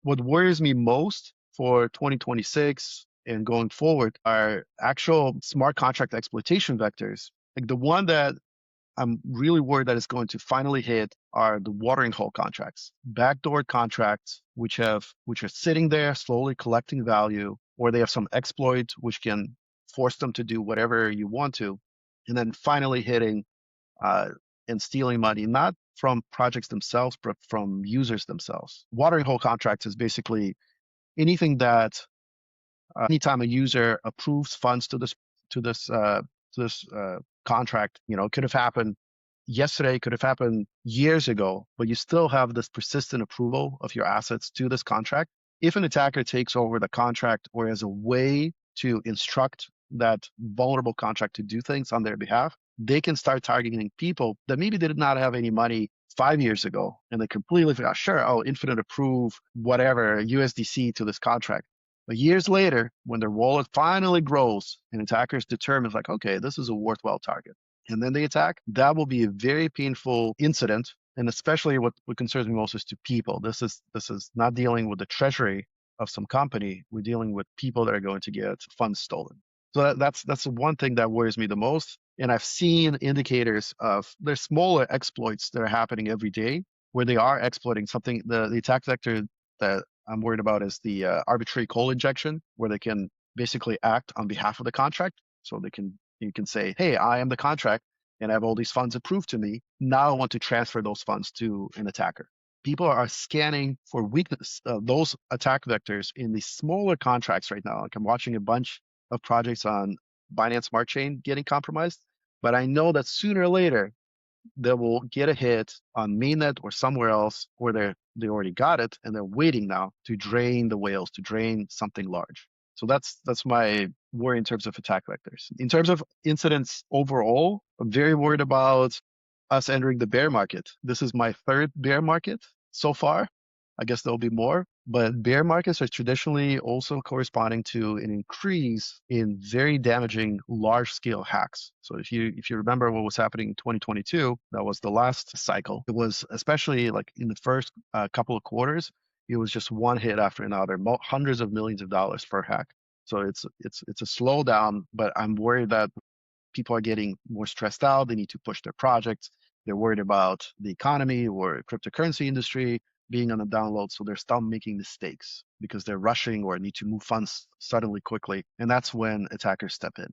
what worries me most for 2026 and going forward are actual smart contract exploitation vectors. Like the one that I'm really worried that it's going to finally hit are the watering hole contracts, backdoor contracts, which are sitting there slowly collecting value, or they have some exploit which can force them to do whatever you want to, and then finally hitting uh, and stealing money, not from projects themselves, but from users themselves. Watering hole contracts is basically anything that anytime a user approves funds to this to this contract, it could have happened yesterday, could have happened years ago, but you still have this persistent approval of your assets to this contract. If an attacker takes over the contract or as a way to instruct that vulnerable contract to do things on their behalf, they can start targeting people that maybe did not have any money 5 years ago and they completely forgot, sure, I'll infinite approve whatever USDC to this contract. But years later, when their wallet finally grows and attackers determine, like, okay, this is a worthwhile target, and then they attack, that will be a very painful incident. And especially what concerns me most is to people. This is not dealing with the treasury of some company. We're dealing with people that are going to get funds stolen. So that's the one thing that worries me the most. And I've seen indicators of there's smaller exploits that are happening every day where they are exploiting something. The attack vector that I'm worried about is the arbitrary call injection, where they can basically act on behalf of the contract. So you can say, hey, I am the contract and I have all these funds approved to me. Now I want to transfer those funds to an attacker. People are scanning for weakness, those attack vectors in these smaller contracts right now. Like I'm watching a bunch of projects on Binance Smart Chain getting compromised, but I know that sooner or later they will get a hit on mainnet or somewhere else where they already got it and they're waiting now to drain the whales, to drain something large. So that's my worry in terms of attack vectors. In terms of incidents overall, I'm very worried about us entering the bear market. This is my third bear market so far. I guess there'll be more, but bear markets are traditionally also corresponding to an increase in very damaging large-scale hacks. So if you remember what was happening in 2022, that was the last cycle. It was especially like in the first couple of quarters, it was just one hit after another, hundreds of millions of dollars per hack. So it's a slowdown, but I'm worried that people are getting more stressed out. They need to push their projects. They're worried about the economy or cryptocurrency industry being on the download. So they're still making mistakes because they're rushing or need to move funds suddenly quickly. And that's when attackers step in.